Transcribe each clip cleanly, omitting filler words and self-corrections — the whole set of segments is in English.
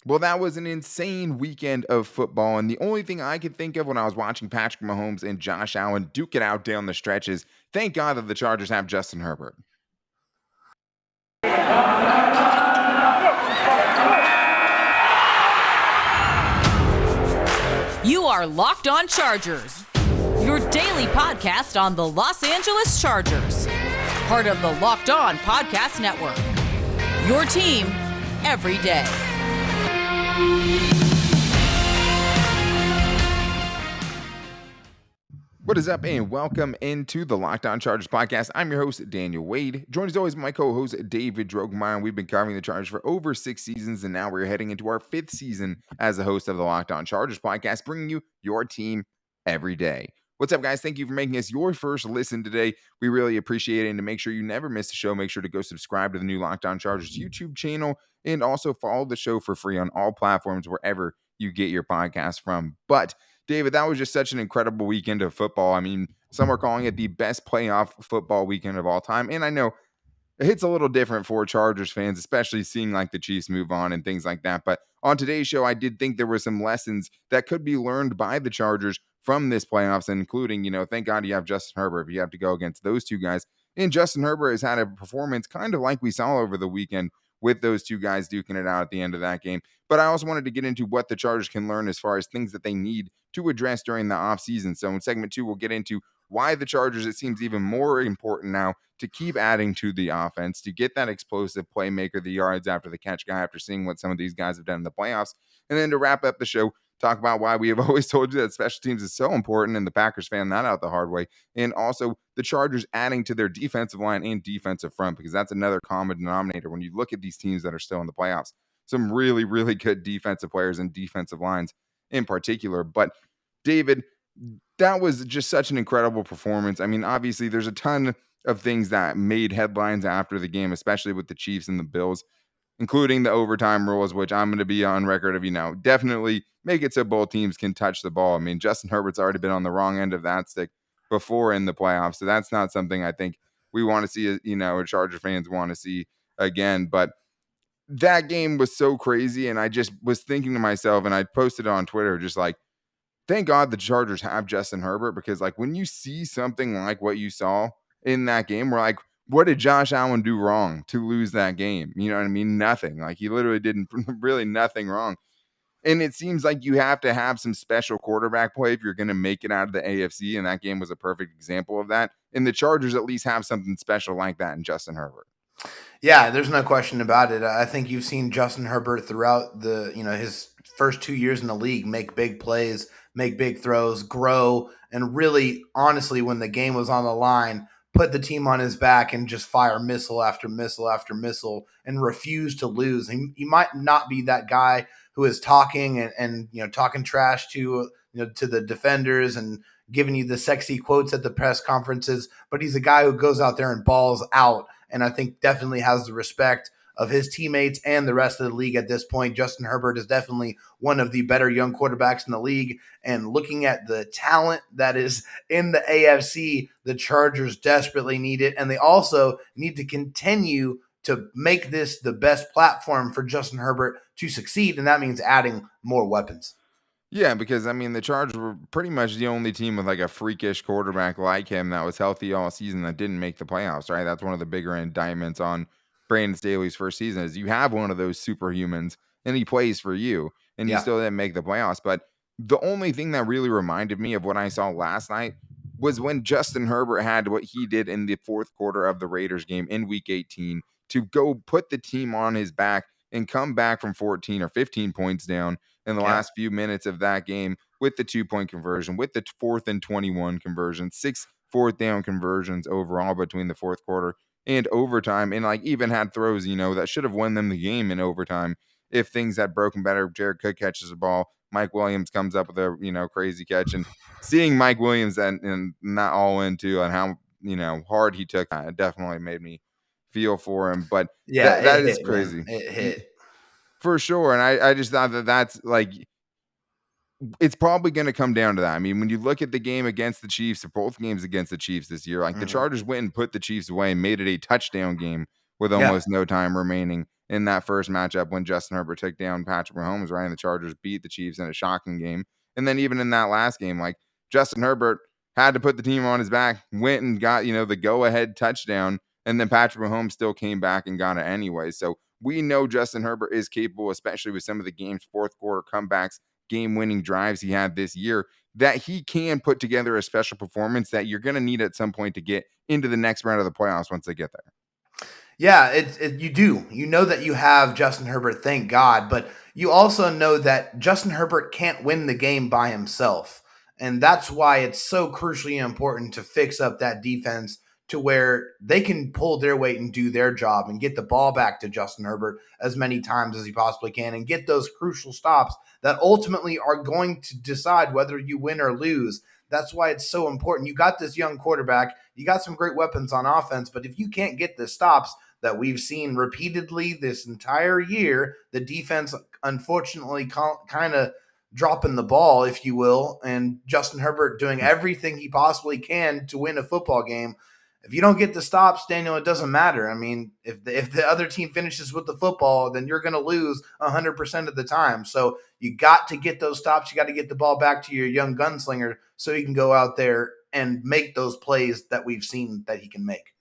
Well, that was an insane weekend of football, and the only thing I could think of when I was watching Patrick Mahomes and Josh Allen duke it out down the stretches, thank God that the Chargers have Justin Herbert. You are Locked On Chargers, your daily podcast on the Los Angeles Chargers, part of the Locked On Podcast Network, your team every day. What is up, and welcome into the Locked On Chargers podcast. I'm your host, Daniel Wade. Joined as always by my co-host, David Drogemeyer. We've been covering the Chargers for over 6 seasons, and now we're heading into our 5th season as the host of the Locked On Chargers podcast, bringing you your team every day. What's up, guys? Thank you for making us your first listen today. We really appreciate it. And to make sure you never miss a show, make sure to go subscribe to the new Locked On Chargers YouTube channel and also follow the show for free on all platforms wherever you get your podcast from. But David, that was just such an incredible weekend of football. I mean, some are calling it the best playoff football weekend of all time. And I know it hits a little different for Chargers fans, especially seeing like the Chiefs move on and things like that. But on today's show, I did think there were some lessons that could be learned by the Chargers from this playoffs, including, thank God you have Justin Herbert if you have to go against those two guys. And Justin Herbert has had a performance kind of like we saw over the weekend with those two guys duking it out at the end of that game. But I also wanted to get into what the Chargers can learn as far as things that they need to address during the offseason. So in segment 2, we'll get into why the Chargers, it seems even more important now to keep adding to the offense, to get that explosive playmaker, the yards after the catch guy, after seeing what some of these guys have done in the playoffs. And then to wrap up the show, talk about why we have always told you that special teams is so important, and the Packers found that out the hard way. And also the Chargers adding to their defensive line and defensive front, because that's another common denominator when you look at these teams that are still in the playoffs. Some really, really good defensive players and defensive lines in particular. But David, that was just such an incredible performance. I mean, obviously, there's a ton of things that made headlines after the game, especially with the Chiefs and the Bills, including the overtime rules, which I'm going to be on record of, definitely make it so both teams can touch the ball. I mean, Justin Herbert's already been on the wrong end of that stick before in the playoffs. So that's not something I think we want to see, or Charger fans want to see again. But that game was so crazy. And I just was thinking to myself, and I posted on Twitter, just like, thank God the Chargers have Justin Herbert, because like when you see something like what you saw in that game, we're like, what did Josh Allen do wrong to lose that game? You know what I mean? Nothing. Like he literally did really nothing wrong. And it seems like you have to have some special quarterback play if you're going to make it out of the AFC. And that game was a perfect example of that. And the Chargers at least have something special like that in Justin Herbert. Yeah, there's no question about it. I think you've seen Justin Herbert throughout his first 2 years in the league make big plays, make big throws, grow, and really, honestly, when the game was on the line, put the team on his back and just fire missile after missile after missile and refuse to lose. He might not be that guy who is talking and talking trash to the defenders and giving you the sexy quotes at the press conferences, but he's a guy who goes out there and balls out, and I think definitely has the respect of his teammates and the rest of the league at this point. Justin Herbert is definitely one of the better young quarterbacks in the league. And looking at the talent that is in the AFC, the Chargers desperately need it. And they also need to continue to make this the best platform for Justin Herbert to succeed. And that means adding more weapons. Yeah, because I mean, the Chargers were pretty much the only team with like a freakish quarterback like him that was healthy all season that didn't make the playoffs, right? That's one of the bigger indictments on Brandon Staley's first season is you have one of those superhumans and he plays for you and you Yeah. still didn't make the playoffs. But the only thing that really reminded me of what I saw last night was when Justin Herbert had what he did in the fourth quarter of the Raiders game in week 18 to go put the team on his back and come back from 14 or 15 points down in the last few minutes of that game with the 2-point conversion, with the 4th and 21 conversion, 6 fourth down conversions overall between the fourth quarter and overtime, and like even had throws, that should have won them the game in overtime if things had broken better. Jared Cook catches the ball, Mike Williams comes up with a crazy catch, and seeing Mike Williams and not all into and how hard he took that, it definitely made me feel for him. But Yeah, that it is hit, man. crazy. It hit. For sure. And I just thought that's like, it's probably going to come down to that. I mean, when you look at the game against the Chiefs, or both games against the Chiefs this year, like the Chargers went and put the Chiefs away and made it a touchdown game with almost no time remaining. in that first matchup when Justin Herbert took down Patrick Mahomes, right? And the Chargers beat the Chiefs in a shocking game. And then even in that last game, like Justin Herbert had to put the team on his back, went and got, the go ahead touchdown. And then Patrick Mahomes still came back and got it anyway. So we know Justin Herbert is capable, especially with some of the game's fourth quarter comebacks, game winning drives he had this year, that he can put together a special performance that you're going to need at some point to get into the next round of the playoffs once they get there. Yeah, you do. You know that you have Justin Herbert, thank God, but you also know that Justin Herbert can't win the game by himself. And that's why it's so crucially important to fix up that defense to where they can pull their weight and do their job and get the ball back to Justin Herbert as many times as he possibly can and get those crucial stops that ultimately are going to decide whether you win or lose. That's why it's so important. You got this young quarterback, you got some great weapons on offense, but if you can't get the stops that we've seen repeatedly this entire year, the defense unfortunately kind of dropping the ball, if you will, and Justin Herbert doing everything he possibly can to win a football game. If you don't get the stops, Daniel, it doesn't matter. I mean, if the other team finishes with the football, then you're going to lose 100% of the time. So you got to get those stops. You got to get the ball back to your young gunslinger so he can go out there and make those plays that we've seen that he can make.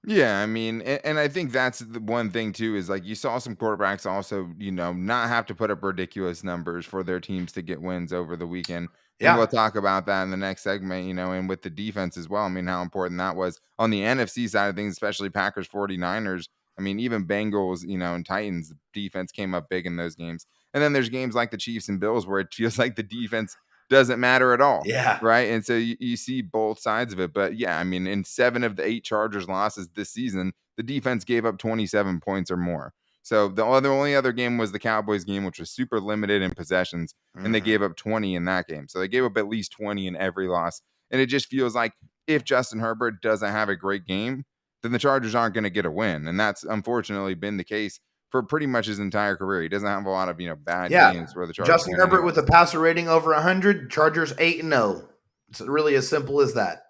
Yeah, I mean, and I think that's the one thing too is like you saw some quarterbacks also, not have to put up ridiculous numbers for their teams to get wins over the weekend. And we'll Yeah. talk about that in the next segment, and with the defense as well. I mean, how important that was on the NFC side of things, especially Packers 49ers. I mean, even Bengals, and Titans defense came up big in those games. And then there's games like the Chiefs and Bills where it feels like the defense doesn't matter at all. Yeah. Right. And so you see both sides of it. But yeah, I mean, in 7 of the 8 Chargers losses this season, the defense gave up 27 points or more. So the only other game was the Cowboys game, which was super limited in possessions, and they Mm-hmm. gave up 20 in that game. So they gave up at least 20 in every loss. And it just feels like if Justin Herbert doesn't have a great game, then the Chargers aren't going to get a win. And that's unfortunately been the case for pretty much his entire career. He doesn't have a lot of, bad Yeah. games where the Chargers Justin win Herbert with a anyways. passer rating over 100, Chargers 8-0. It's really as simple as that.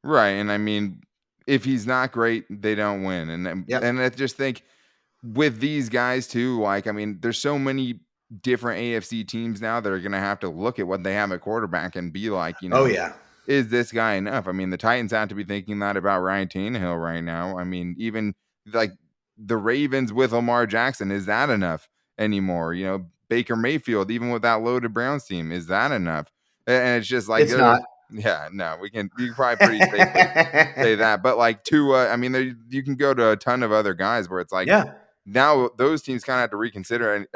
Right, and I mean, if he's not great, they don't win, Yep. and I just think with these guys too, like, I mean, there's so many different AFC teams now that are gonna have to look at what they have at quarterback and be like, Oh, yeah. is this guy enough? I mean, the Titans have to be thinking that about Ryan Tannehill right now. I mean, even like the Ravens with Lamar Jackson, is that enough anymore? Baker Mayfield, even with that loaded Browns team, is that enough? And it's just like It's not. yeah, no, you can probably pretty safely say that. But like Tua, I mean, you can go to a ton of other guys where it's like Yeah. now those teams kind of have to reconsider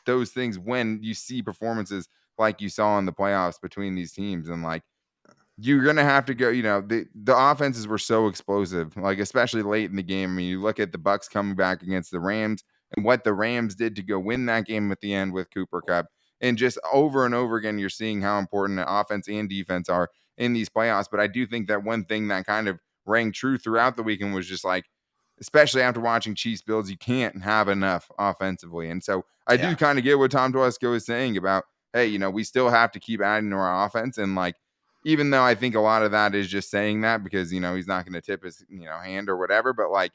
those things when you see performances like you saw in the playoffs between these teams, and like you're gonna have to go. The offenses were so explosive, like especially late in the game. I mean, you look at the Bucks coming back against the Rams and what the Rams did to go win that game at the end with Cooper Cup, and just over and over again, you're seeing how important the offense and defense are in these playoffs. But I do think that one thing that kind of rang true throughout the weekend was just like, especially after watching Chiefs Bills, you can't have enough offensively, and so I do Yeah. kind of get what Tom Telesco is saying about, hey, we still have to keep adding to our offense, and like even though I think a lot of that is just saying that because, he's not going to tip his, hand or whatever, but like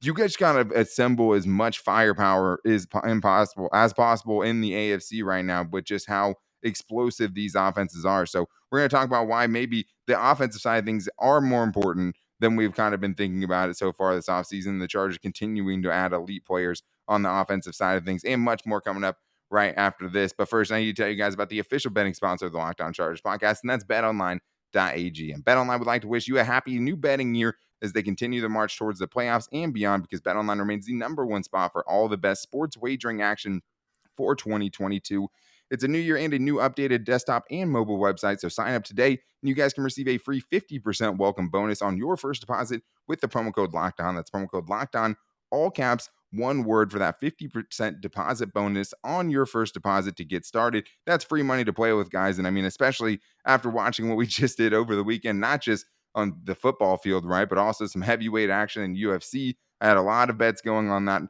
you guys kind of assemble as much firepower impossible as possible in the AFC right now, but just how explosive these offenses are. So we're going to talk about why maybe the offensive side of things are more important than we've kind of been thinking about it so far this offseason. The Chargers continuing to add elite players on the offensive side of things and much more coming up right after this. But first, I need to tell you guys about the official betting sponsor of the Locked On Chargers podcast, and that's BetOnline.ag. And BetOnline would like to wish you a happy new betting year as they continue the march towards the playoffs and beyond, because BetOnline remains the number one spot for all the best sports wagering action for 2022. It's a new year and a new updated desktop and mobile website, so sign up today and you guys can receive a free 50% welcome bonus on your first deposit with the promo code LOCKEDON. That's promo code LOCKEDON, all caps, one word, for that 50% deposit bonus on your first deposit to get started. That's free money to play with, guys. And I mean, especially after watching what we just did over the weekend, not just on the football field, right, but also some heavyweight action in UFC. I had a lot of bets going on that.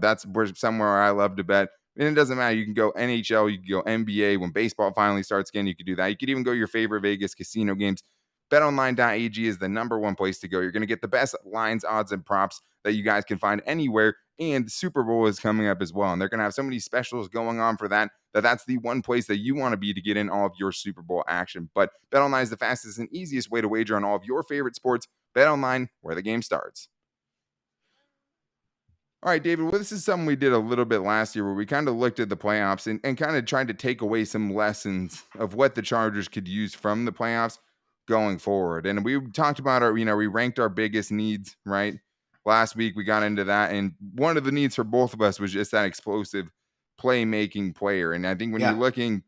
That's where somewhere I love to bet. And it doesn't matter. You can go NHL, you can go NBA. When baseball finally starts again, you could do that. You could even go your favorite Vegas casino games. BetOnline.ag is the number one place to go. You're going to get the best lines, odds, and props that you guys can find anywhere. And the Super Bowl is coming up as well. And they're going to have so many specials going on for that's the one place that you want to be to get in all of your Super Bowl action. But BetOnline is the fastest and easiest way to wager on all of your favorite sports. BetOnline, where the game starts. All right, David. Well, this is something we did a little bit last year where we kind of looked at the playoffs and kind of tried to take away some lessons of what the Chargers could use from the playoffs going forward. And we talked about we ranked our biggest needs, right? Last week we got into that. And one of the needs for both of us was just that explosive playmaking player. And I think when you're Yeah. looking,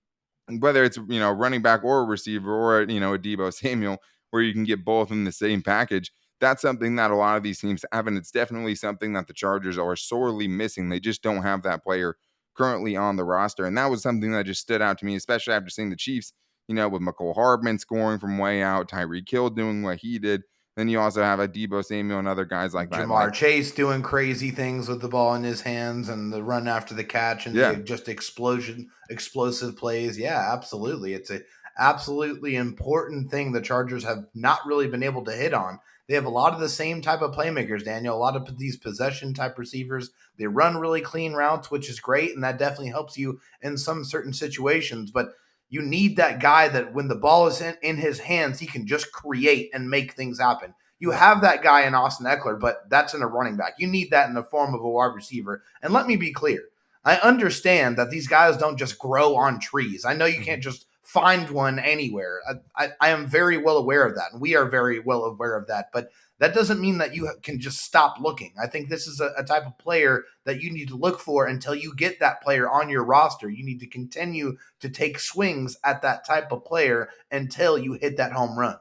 whether it's, running back or a receiver or, a Debo Samuel, where you can get both in the same package, that's something that a lot of these teams have, and it's definitely something that the Chargers are sorely missing. They just don't have that player currently on the roster, and that was something that just stood out to me, especially after seeing the Chiefs, with McCole Hardman scoring from way out, Tyreek Hill doing what he did. Then you also have a Debo Samuel and other guys like that. Jamar Chase doing crazy things with the ball in his hands and the run after the catch and the Yeah. just explosive plays. Yeah, absolutely. It's a absolutely important thing the Chargers have not really been able to hit on. They have a lot of the same type of playmakers, Daniel, a lot of these possession type receivers. They run really clean routes, which is great, and that definitely helps you in some certain situations. But you need that guy that when the ball is in his hands, he can just create and make things happen. You have that guy in Austin Eckler, but that's in a running back. You need that in the form of a wide receiver. And let me be clear. I understand that these guys don't just grow on trees. I know you can't just find one anywhere. I am very well aware of that, and we are very well aware of that. But that doesn't mean that you can just stop looking. I think this is a type of player that you need to look for until you get that player on your roster. You need to continue to take swings at that type of player until you hit that home run.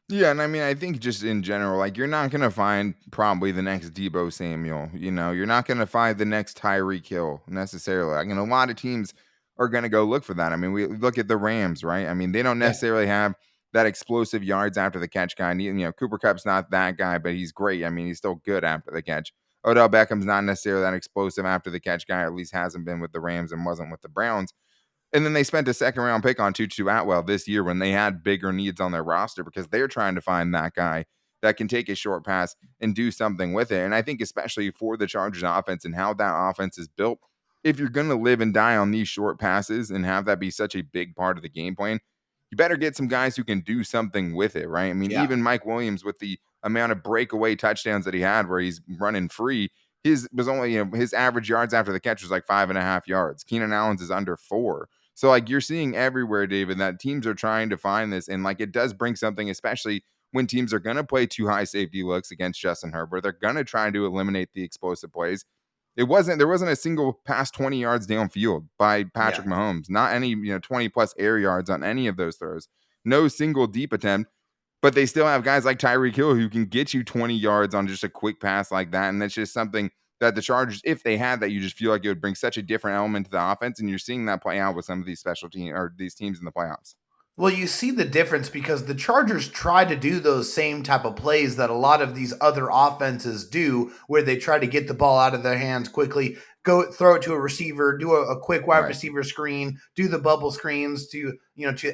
Yeah, and I mean, I think just in general, like you're not gonna find probably the next Debo Samuel. You're not gonna find the next Tyreek Hill necessarily. Like, a lot of teams are gonna go look for that. I mean, we look at the Rams, right? I mean, they don't Yeah. necessarily have that explosive yards after the catch guy. And, Cooper Cup's not that guy, but he's great. I mean, he's still good after the catch. Odell Beckham's not necessarily that explosive after the catch guy, or at least hasn't been with the Rams and wasn't with the Browns. And then they spent a second round pick on Tutu Atwell this year when they had bigger needs on their roster because they're trying to find that guy that can take a short pass and do something with it. And I think especially for the Chargers offense and how that offense is built, if you're going to live and die on these short passes and have that be such a big part of the game plan, you better get some guys who can do something with it, right? I mean, Yeah. even Mike Williams with the amount of breakaway touchdowns that he had where he's running free, his was only, his average yards after the catch was like 5.5 yards. Keenan Allen's is under 4. So, like, you're seeing everywhere, David, that teams are trying to find this. And, like, it does bring something, especially when teams are going to play too high safety looks against Justin Herbert. They're going to try to eliminate the explosive plays. There wasn't a single pass 20 yards downfield by Yeah. Patrick Mahomes, not any, 20 plus air yards on any of those throws, no single deep attempt. But they still have guys like Tyreek Hill who can get you 20 yards on just a quick pass like that. And that's just something that the Chargers, if they had that, you just feel like it would bring such a different element to the offense. And you're seeing that play out with some of these special teams or these teams in the playoffs. Well, you see the difference because the Chargers try to do those same type of plays that a lot of these other offenses do, where they try to get the ball out of their hands quickly, go throw it to a receiver, do a quick wide Right. receiver screen, do the bubble screens to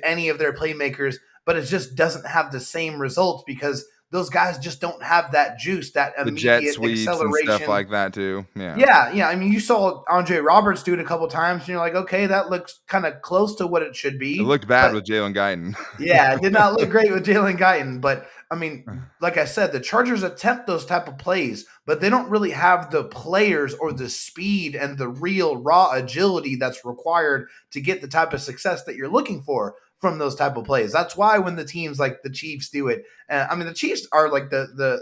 any of their playmakers, but it just doesn't have the same results because those guys just don't have that juice, that The jet immediate sweeps and stuff acceleration. like that too. Yeah. Yeah, yeah. I mean, you saw Andre Roberts do it a couple times, and you're like, okay, that looks kind of close to what it should It be. looked bad But with Jalen Guyton. yeah, it did not look great with Jalen Guyton. But I mean, like I said, the Chargers attempt those type of plays, but they don't really have the players or the speed and the real raw agility that's required to get the type of success that you're looking for from those type of plays. That's why when the teams like the Chiefs do it, I mean, the Chiefs are like the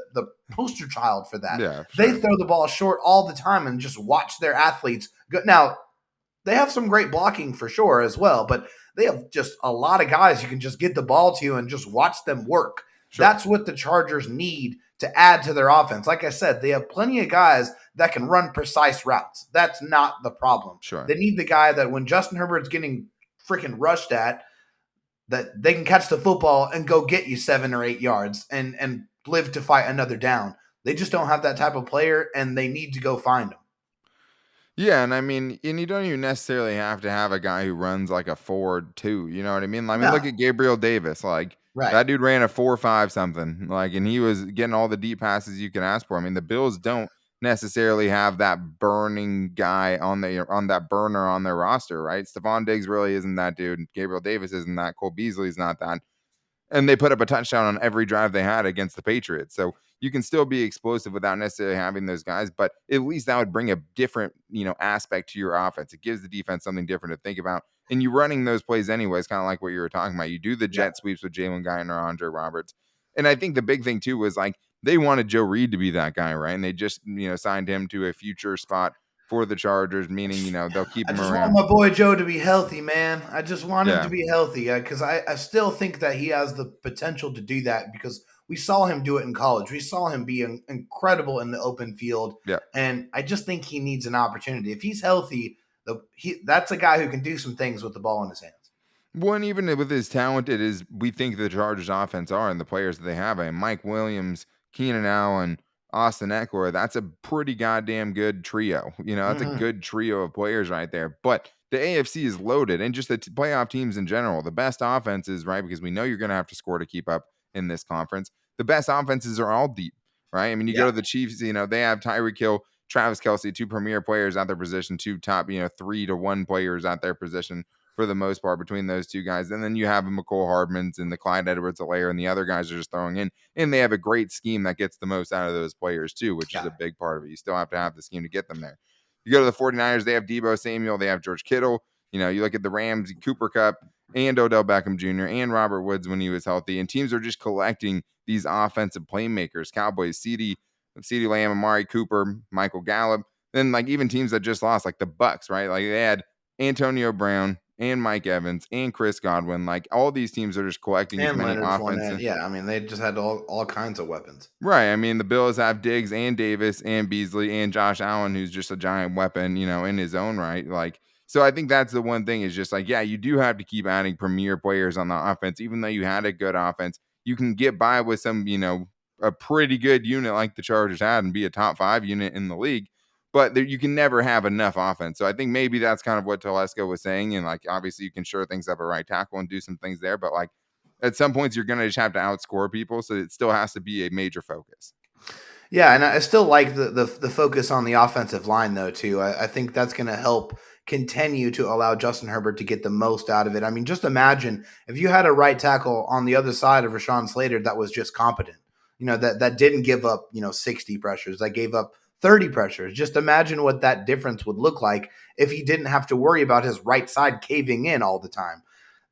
poster child for that. Yeah, for They sure. throw the ball short all the time and just watch their athletes go. Now, they have some great blocking for sure as well, but they have just a lot of guys you can just get the ball to and just watch them work. Sure. That's what the Chargers need to add to their offense. Like I said, they have plenty of guys that can run precise routes. That's not the problem. Sure. They need the guy that when Justin Herbert's getting freaking rushed at, that they can catch the football and go get you 7 or 8 yards and live to fight another down. They just don't have that type of player, and they need to go find them. Yeah, and I mean, and you don't even necessarily have to have a guy who runs like a forward too. You know what I mean? I mean, look No. at Gabriel Davis. Like, Right. That dude ran a 4.5 something, like, and he was getting all the deep passes you can ask for. I mean, the Bills don't necessarily have that burning guy on that burner on their roster, right? Stephon Diggs really isn't that dude. Gabriel Davis isn't that. Cole Beasley's not that. And they put up a touchdown on every drive they had against the Patriots. So you can still be explosive without necessarily having those guys, but at least that would bring a different, aspect to your offense. It gives the defense something different to think about. And you running those plays anyways, kind of like what you were talking about. You do the Yeah. jet sweeps with Jalen Guy or Andre Roberts. And I think the big thing too was like they wanted Joe Reed to be that guy, right? And they just, signed him to a future spot for the Chargers, meaning, they'll keep I him just want around. my boy Joe to be healthy, man. I just want him to Yeah. be healthy because I still think that he has the potential to do that because we saw him do it in college. We saw him be incredible in the open field. Yeah. And I just think he needs an opportunity. If he's healthy, that's a guy who can do some things with the ball in his hands. One, even with as talented as we think the Chargers offense are and the players that they have, I mean, Mike Williams, Keenan Allen, Austin Eckler, that's a pretty goddamn good trio. That's a Hmm. good trio of players right there. But the AFC is loaded, and just the playoff teams in general, the best offenses, right? Because we know you're going to have to score to keep up in this conference. The best offenses are all deep, right? I mean, you go Yeah. to the Chiefs, they have Tyreek Hill, Travis Kelsey, two premier players at their position, two top, 3-1 players at their position for the most part between those two guys. And then you have the McCole Hardmans and the Clyde Edwards-Helaire, and the other guys are just throwing in. And they have a great scheme that gets the most out of those players too, which is Yeah. a big part of it. You still have to have the scheme to get them there. You go to the 49ers, they have Debo Samuel, they have George Kittle. You look at the Rams, Cooper Kupp, and Odell Beckham Jr. and Robert Woods when he was healthy. And teams are just collecting these offensive playmakers. Cowboys, CeeDee Lamb, Amari Cooper, Michael Gallup. Then like even teams that just lost, like the Bucks, right? Like they had Antonio Brown and Mike Evans and Chris Godwin. Like all these teams are just collecting as And many Leonard Fournette. offensive. Yeah. I mean, they just had all kinds of weapons. Right. I mean, the Bills have Diggs and Davis and Beasley and Josh Allen, who's just a giant weapon, in his own right. Like, so I think that's the one thing is just like, yeah, you do have to keep adding premier players on the offense, even though you had a good offense. You can get by with some, a pretty good unit like the Chargers had and be a top 5 unit in the league, but you can never have enough offense. So I think maybe that's kind of what Telesco was saying. And like, obviously, you can sure things up a right tackle and do some things there, but like, at some points you're going to just have to outscore people, so it still has to be a major focus. Yeah, and I still like the focus on the offensive line though too. I think that's going to help continue to allow Justin Herbert to get the most out of it. I mean, just imagine if you had a right tackle on the other side of Rashawn Slater that was just competent. That didn't give up 60 pressures, that gave up 30 pressures. Just imagine what that difference would look like if he didn't have to worry about his right side caving in all the time.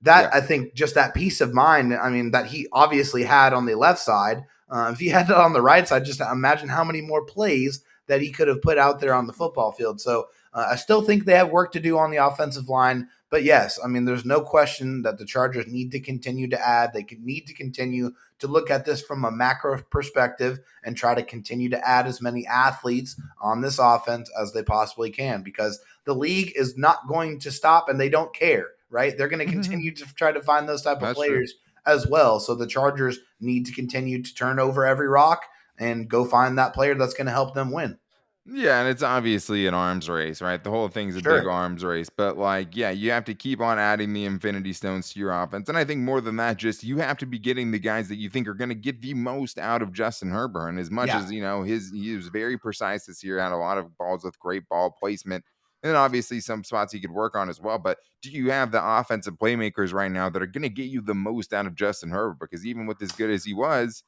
That Yeah. I think just that peace of mind. I mean, that he obviously had on the left side. If he had it on the right side, just imagine how many more plays that he could have put out there on the football field. So I still think they have work to do on the offensive line. But yes, I mean, there's no question that the Chargers need to continue to add. They need to continue to look at this from a macro perspective and try to continue to add as many athletes on this offense as they possibly can because the league is not going to stop and they don't care, right? They're going to continue to try to find those type of That's true. players as well. So the Chargers need to continue to turn over every rock and go find that player that's going to help them win. Yeah, and it's obviously an arms race, right? The whole thing's a big Sure. arms race, but like, yeah, you have to keep on adding the infinity stones to your offense. And I think more than that, just you have to be getting the guys that you think are going to get the most out of Justin Herbert. And as much Yeah. as, he was very precise this year, had a lot of balls with great ball placement. And then obviously some spots he could work on as well. But do you have the offensive playmakers right now that are going to get you the most out of Justin Herbert? Because even with as good as he was,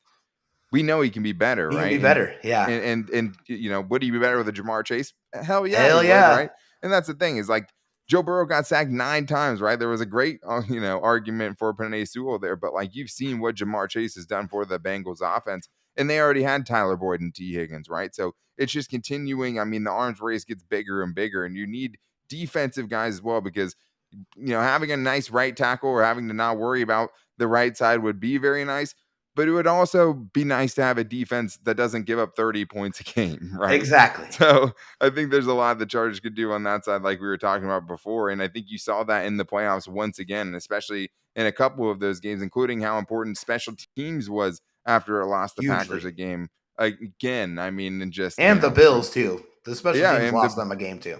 we know he can be better, He can be right? better. Yeah. And would he be better with a Jamar Chase? Hell yeah, he Hell would, yeah. right? And that's the thing is like Joe Burrow got sacked 9 times, right? There was a great argument for Penei Sewell there, but like you've seen what Jamar Chase has done for the Bengals offense, and they already had Tyler Boyd and T Higgins, right? So it's just continuing. I mean, the arms race gets bigger and bigger, and you need defensive guys as well because having a nice right tackle or having to not worry about the right side would be very nice. But it would also be nice to have a defense that doesn't give up 30 points a game, right? Exactly. So I think there's a lot the Chargers could do on that side, like we were talking about before. And I think you saw that in the playoffs once again, especially in a couple of those games, including how important special teams was after it lost the Packers Hugely. a game again. I mean, and just, And the Bills too. The special yeah, teams and lost them a game too.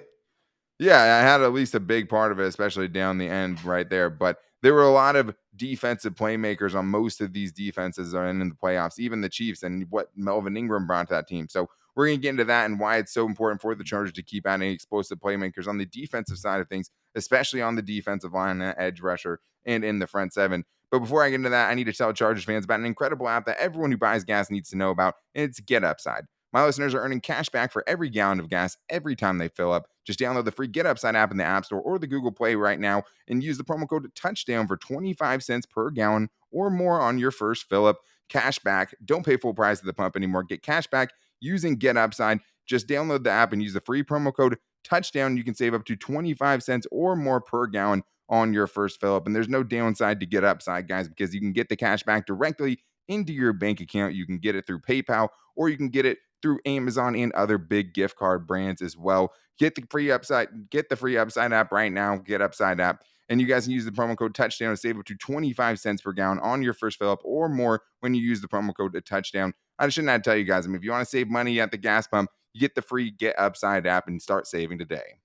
Yeah, I had at least a big part of it, especially down the end right there. But there were a lot of defensive playmakers on most of these defenses that are in the playoffs, even the Chiefs, and what Melvin Ingram brought to that team. So we're going to get into that and why it's so important for the Chargers to keep adding explosive playmakers on the defensive side of things, especially on the defensive line, edge rusher, and in the front seven. But before I get into that, I need to tell Chargers fans about an incredible app that everyone who buys gas needs to know about, and it's Get Upside. My listeners are earning cash back for every gallon of gas every time they fill up. Just download the free Get Upside app in the App Store or the Google Play right now and use the promo code Touchdown for 25 cents per gallon or more on your first fill up. Cash back. Don't pay full price at the pump anymore. Get cash back using Get Upside. Just download the app and use the free promo code Touchdown. You can save up to 25 cents or more per gallon on your first fill up. And there's no downside to Get Upside, guys, because you can get the cash back directly into your bank account. You can get it through PayPal or you can get it through Amazon and other big gift card brands as well. Get the free Upside app right now. Get Upside app. And you guys can use the promo code Touchdown to save up to 25 cents per gallon on your first fill up or more when you use the promo code Touchdown. I shouldn't have to tell you guys, if you want to save money at the gas pump, you get the free Get Upside app and start saving today.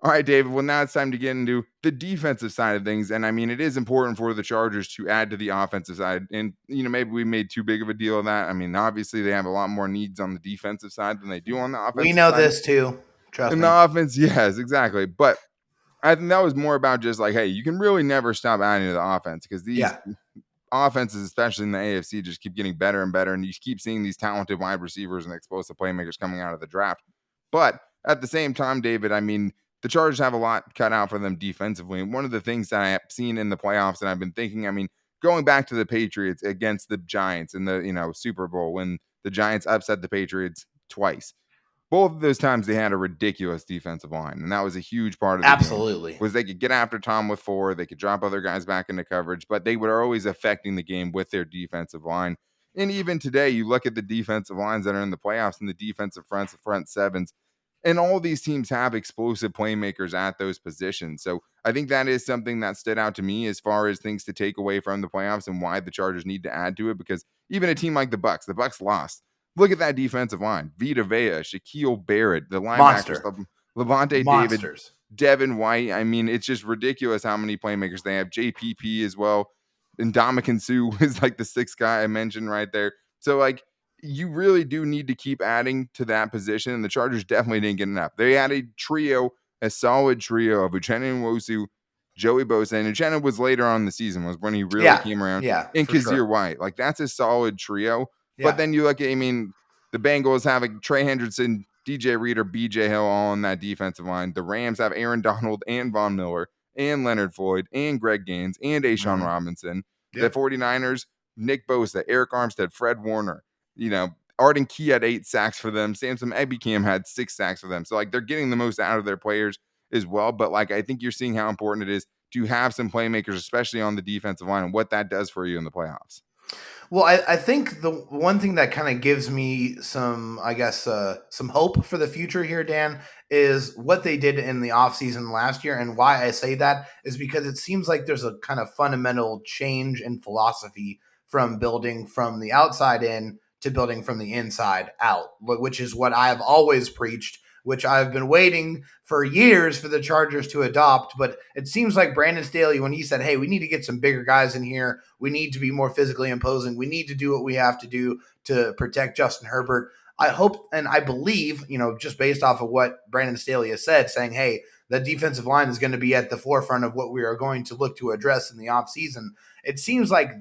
All right, David. Well, now it's time to get into the defensive side of things. And I mean, it is important for the Chargers to add to the offensive side. And, maybe we made too big of a deal of that. I mean, obviously, they have a lot more needs on the defensive side than they do on the We offensive know side. this too. Trust In me. the offense, yes, exactly. But I think that was more about just like, hey, you can really never stop adding to the offense because these Yeah. offenses, especially in the AFC, just keep getting better and better. And you keep seeing these talented wide receivers and explosive playmakers coming out of the draft. But at the same time, David, I mean, the Chargers have a lot cut out for them defensively. And one of the things that I have seen in the playoffs and I've been thinking, I mean, going back to the Patriots against the Giants in the Super Bowl when the Giants upset the Patriots twice. Both of those times they had a ridiculous defensive line, and that was a huge part of the game. Absolutely. Was they could get after Tom with 4, they could drop other guys back into coverage, but they were always affecting the game with their defensive line. And even today, you look at the defensive lines that are in the playoffs and the defensive fronts, the front sevens, and all these teams have explosive playmakers at those positions. So I think that is something that stood out to me as far as things to take away from the playoffs and why the Chargers need to add to it. Because even a team like the Bucks lost. Look at that defensive line. Vita Vea, Shaquille Barrett, the linebackers, Monster. Levante David, Monsters. Devin White. I mean, it's just ridiculous how many playmakers they have. JPP as well. And Ndamukong Suh is like the sixth guy I mentioned right there. So, like, you really do need to keep adding to that position. And the Chargers definitely didn't get enough. They had a solid trio of Uchenna Nwosu, Joey Bosa. And Uchenna was later on in the season, was when he really Yeah. came around. Yeah, And for Kazir sure. White. Like, that's a solid trio. But Yeah. then you look at, I mean, the Bengals have Trey Hendrickson, DJ Reader, BJ Hill all on that defensive line. The Rams have Aaron Donald and Von Miller and Leonard Floyd and Greg Gaines and Ashawn Robinson. The Yep. 49ers, Nick Bosa, Eric Armstead, Fred Warner, Arden Key had 8 sacks for them. Samson Ebicam had 6 sacks for them. So, like, they're getting the most out of their players as well. But, like, I think you're seeing how important it is to have some playmakers, especially on the defensive line, and what that does for you in the playoffs. Well, I think the one thing that kind of gives me some, I guess, some hope for the future here, Dan, is what they did in the offseason last year. And why I say that is because it seems like there's a kind of fundamental change in philosophy from building from the outside in to building from the inside out, which is what I've always preached, which I've been waiting for years for the Chargers to adopt. But it seems like Brandon Staley, when he said, hey, we need to get some bigger guys in here, we need to be more physically imposing, we need to do what we have to do to protect Justin Herbert. I hope and I believe, just based off of what Brandon Staley has said, saying, hey, the defensive line is going to be at the forefront of what we are going to look to address in the offseason. It seems like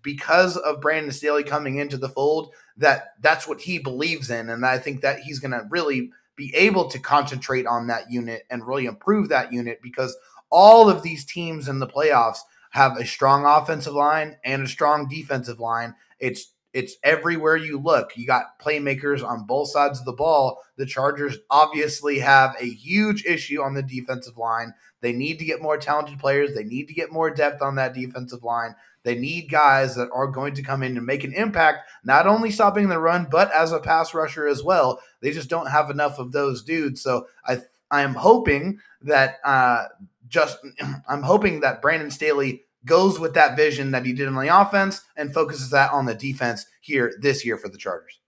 because of Brandon Staley coming into the fold, that's what he believes in. And I think that he's going to really be able to concentrate on that unit and really improve that unit, because all of these teams in the playoffs have a strong offensive line and a strong defensive line. It's everywhere you look. You got playmakers on both sides of the ball. The Chargers obviously have a huge issue on the defensive line. They need to get more talented players. They need to get more depth on that defensive line. They need guys that are going to come in and make an impact, not only stopping the run, but as a pass rusher as well. They just don't have enough of those dudes. So I am hoping that I'm hoping that Brandon Staley goes with that vision that he did on the offense and focuses that on the defense here this year for the Chargers.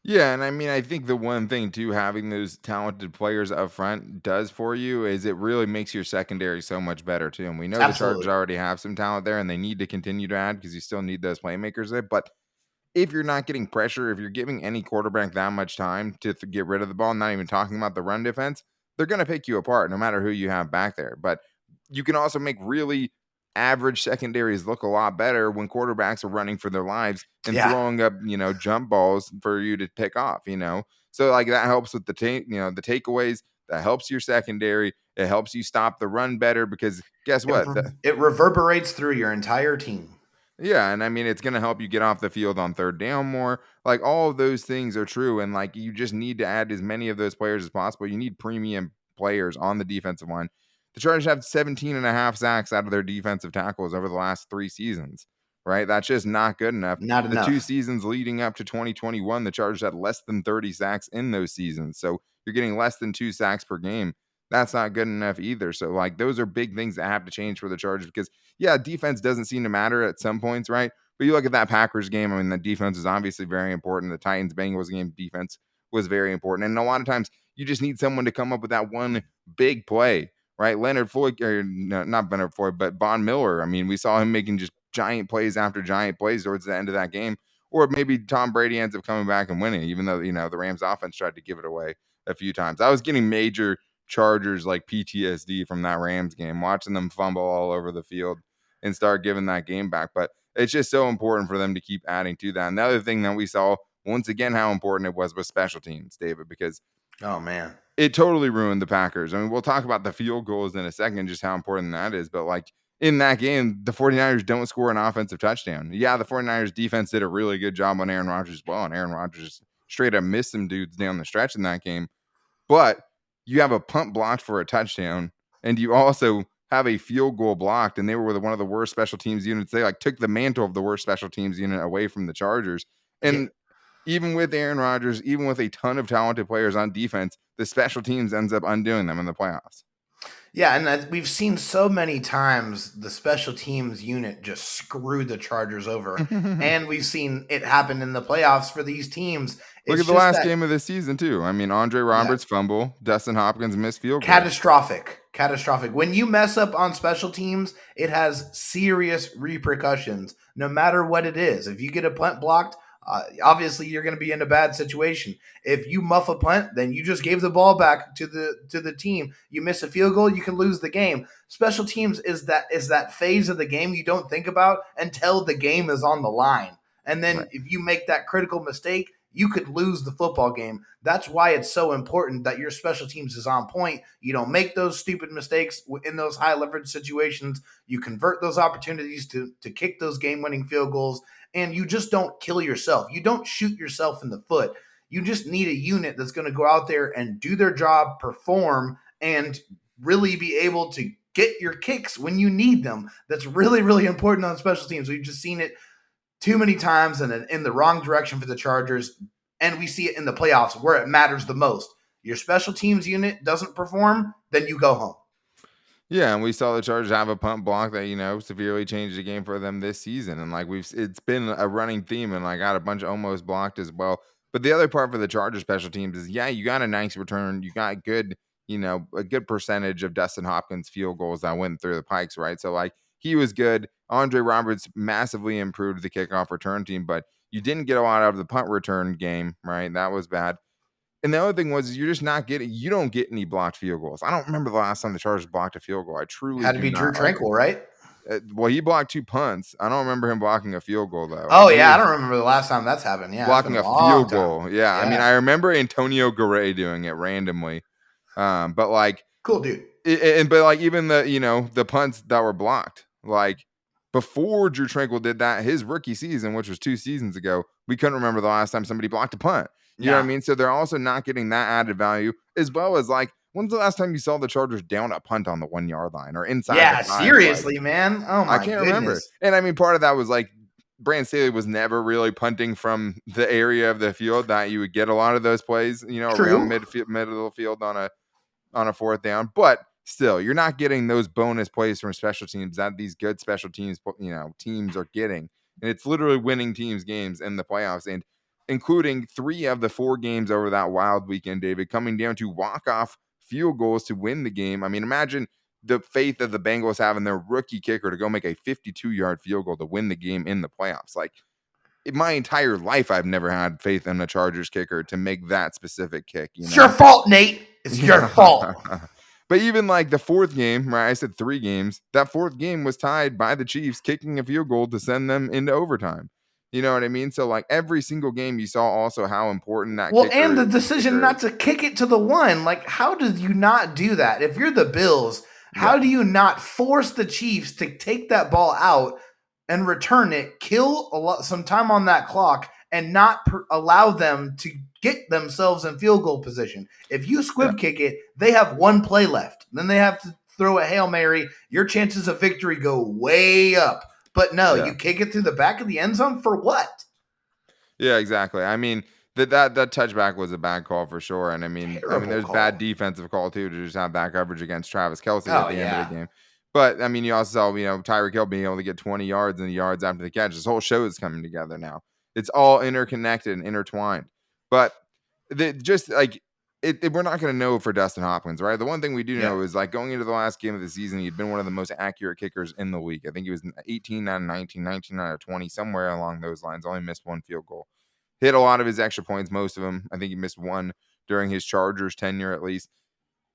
Yeah, and I mean, I think the one thing too, having those talented players up front does for you is it really makes your secondary so much better too. And we know the Chargers Absolutely. already have some talent there, and they need to continue to add because you still need those playmakers there. But if you're not getting pressure, if you're giving any quarterback that much time to get rid of the ball, not even talking about the run defense, they're going to pick you apart no matter who you have back there. But you can also make really average secondaries look a lot better when quarterbacks are running for their lives and Yeah. throwing up, jump balls for you to pick off. So like that helps with the takeaways, that helps your secondary, it helps you stop the run better because guess It, what? it reverberates through your entire team. Yeah, and I mean it's gonna help you get off the field on third down more. Like all of those things are true, and like you just need to add as many of those players as possible. You need premium players on the defensive line. The Chargers have 17 and a half sacks out of their defensive tackles over the last 3 seasons, right? That's just not good enough. Not The two enough. seasons leading up to 2021, the Chargers had less than 30 sacks in those seasons. So you're getting less than 2 sacks per game. That's not good enough either. So like those are big things that have to change for the Chargers because yeah, defense doesn't seem to matter at some points, right? But you look at that Packers game, I mean, the defense is obviously very important. The Titans Bengals game defense was very important. And a lot of times you just need someone to come up with that one big play, right? Leonard Floyd, or no, not Leonard Floyd, but Von Miller. I mean, we saw him making just giant plays after giant plays towards the end of that game. Or maybe Tom Brady ends up coming back and winning, even though, the Rams offense tried to give it away a few times. I was getting major Chargers like PTSD from that Rams game, watching them fumble all over the field and start giving that game back. But it's just so important for them to keep adding to that. And the other thing that we saw once again how important it was special teams, David, because Oh man. it totally ruined the Packers. I mean, we'll talk about the field goals in a second, just how important that is. But like in that game, the 49ers don't score an offensive touchdown. Yeah, the 49ers defense did a really good job on Aaron Rodgers as well. And Aaron Rodgers straight up missed some dudes down the stretch in that game. But you have a punt blocked for a touchdown, and you also have a field goal blocked, and they were one of the worst special teams units. They like took the mantle of the worst special teams unit away from the Chargers. Yeah. And even with Aaron Rodgers, even with a ton of talented players on defense, the special teams ends up undoing them in the playoffs. Yeah, and we've seen so many times the special teams unit just screw the Chargers over, and we've seen it happen in the playoffs for these teams. Look It's at the just last that, game of the season too. I mean, Andre yeah, Roberts fumble, Dustin Hopkins missed field goal. catastrophic. Catastrophic. When you mess up on special teams, it has serious repercussions, no matter what it is. If you get a punt blocked, obviously you're going to be in a bad situation. If you muff a punt, then you just gave the ball back to the team. You miss a field goal, you can lose the game. Special teams is that phase of the game you don't think about until the game is on the line. And then Right. if you make that critical mistake, you could lose the football game. That's why it's so important that your special teams is on point. You don't make those stupid mistakes in those high leverage situations. You convert those opportunities to kick those game winning field goals, and you just don't kill yourself. You don't shoot yourself in the foot. You just need a unit that's going to go out there and do their job, perform, and really be able to get your kicks when you need them. That's really, really important on special teams. We've just seen it too many times and in the wrong direction for the Chargers. And we see it in the playoffs where it matters the most. Your special teams unit doesn't perform, then you go home. Yeah, and we saw the Chargers have a punt block that severely changed the game for them this season, and like it's been a running theme, and like got a bunch of almost blocked as well. But the other part for the Chargers special teams is yeah, you got a nice return, you got a good percentage of Dustin Hopkins field goals that went through the pikes, right? So like he was good. Andre Roberts massively improved the kickoff return team, but you didn't get a lot out of the punt return game, right? That was bad. And the other thing was you're just not getting you don't get any blocked field goals. I don't remember the last time the Chargers blocked a field goal. I truly Had to do be Drew not. Like, Tranquil, right? well, he blocked 2 punts. I don't remember him blocking a field goal though. Oh, He yeah. I was don't remember the last time that's happened. Yeah, it's been blocking a a long field time. goal. Yeah, I mean, Yeah. I remember Antonio Garay doing it randomly, but like Cool dude. but like even the punts that were blocked, like before Drew Tranquil did that, his rookie season, which was 2 seasons ago, we couldn't remember the last time somebody blocked a punt. You know what I Nah. mean? So they're also not getting that added value, as well as like when's the last time you saw the Chargers down a punt on the 1 yard line or inside the Yeah, 5? Like seriously, man. Oh, I my can't remember. goodness. And I mean, part of that was like Brand Staley was never really punting from the area of the field that you would get a lot of those plays, around True. middle of the field on a fourth down. But still, you're not getting those bonus plays from special teams that these good special teams, teams are getting. And it's literally winning teams games in the playoffs. And including 3 of the 4 games over that wild weekend, David, coming down to walk-off field goals to win the game. I mean, imagine the faith that the Bengals have in their rookie kicker to go make a 52-yard field goal to win the game in the playoffs. Like, in my entire life, I've never had faith in a Chargers kicker to make that specific kick, It's your fault, Nate. It's your fault. But even like the 4th game, right? I said 3 games. That 4th game was tied by the Chiefs kicking a field goal to send them into overtime. You know what I mean? So like every single game, you saw also how important that Well, kicker. and the decision not to kick it to the 1. Like, how did you not do that? If you're the Bills, how do you not force the Chiefs to take that ball out and return it, kill some time on that clock, and not allow them to get themselves in field goal position? If you squib kick it, they have 1 play left. Then they have to throw a Hail Mary. Your chances of victory go way up. But no, you kick it through the back of the end zone for what? Yeah, exactly. I mean, that touchback was a bad call for sure. And I mean, Terrible there's call. bad defensive call too to just have that coverage against Travis Kelce at the end of the game. But I mean, you also saw, Tyreek Hill being able to get 20 yards and the yards after the catch. This whole show is coming together now. It's all interconnected and intertwined. But just like we're not going to know for Dustin Hopkins, right? The one thing we do know is like going into the last game of the season, he'd been one of the most accurate kickers in the league. I think he was 18 out of 19, 19 out of 20, somewhere along those lines. Only missed 1 field goal. Hit a lot of his extra points, most of them. I think he missed 1 during his Chargers tenure at least.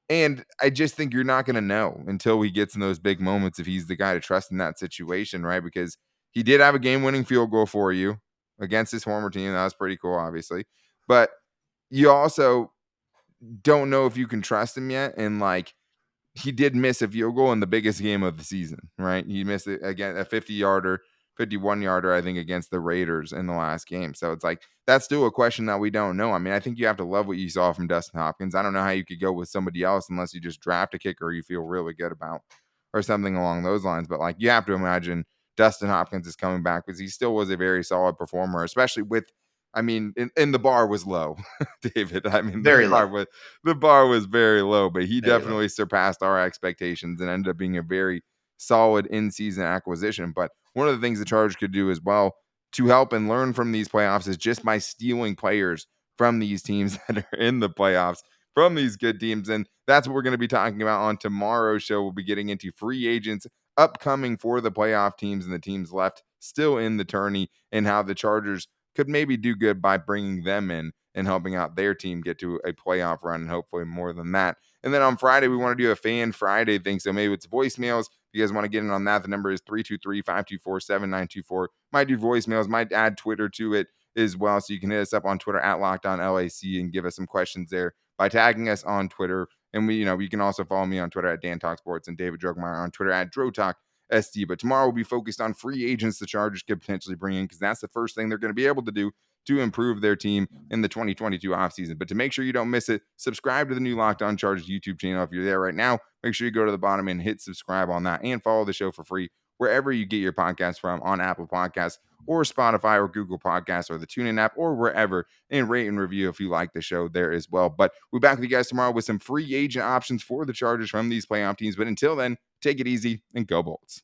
And I just think you're not going to know until he gets in those big moments if he's the guy to trust in that situation, right? Because he did have a game-winning field goal for you against his former team. That was pretty cool, obviously. But you also don't know if you can trust him yet. And like, he did miss a field goal in the biggest game of the season, right? He missed it again, a 50-yarder, 51-yarder, I think, against the Raiders in the last game. So it's like, that's still a question that we don't know. I mean, I think you have to love what you saw from Dustin Hopkins. I don't know how you could go with somebody else unless you just draft a kicker you feel really good about or something along those lines. But like, you have to imagine Dustin Hopkins is coming back because he still was a very solid performer, especially with, I mean, and the bar was low, David. I mean, Very the bar was very low, but he Very definitely surpassed our expectations and ended up being a very solid in-season acquisition. But one of the things the Chargers could do as well to help and learn from these playoffs is just by stealing players from these teams that are in the playoffs, from these good teams. And that's what we're going to be talking about on tomorrow's show. We'll be getting into free agents upcoming for the playoff teams and the teams left still in the tourney and how the Chargers could maybe do good by bringing them in and helping out their team get to a playoff run and hopefully more than that. And then on Friday, we want to do a Fan Friday thing. So maybe it's voicemails. If you guys want to get in on that, the number is 323-524-7924. Might do voicemails, might add Twitter to it as well. So you can hit us up on Twitter at LockedOnLAC and give us some questions there by tagging us on Twitter. And you can also follow me on Twitter at Dan Talk Sports and David Drogmeyer on Twitter at DroTalk SD. But tomorrow we'll be focused on free agents the Chargers could potentially bring in because that's the first thing they're going to be able to do to improve their team in the 2022 offseason. But to make sure you don't miss it, subscribe to the new Locked On Chargers YouTube channel. If you're there right now, make sure you go to the bottom and hit subscribe on that and follow the show for free wherever you get your podcasts from, on Apple Podcasts or Spotify or Google Podcasts or the TuneIn app or wherever, and rate and review if you like the show there as well. But we'll be back with you guys tomorrow with some free agent options for the Chargers from these playoff teams. But until then, take it easy and go Bolts.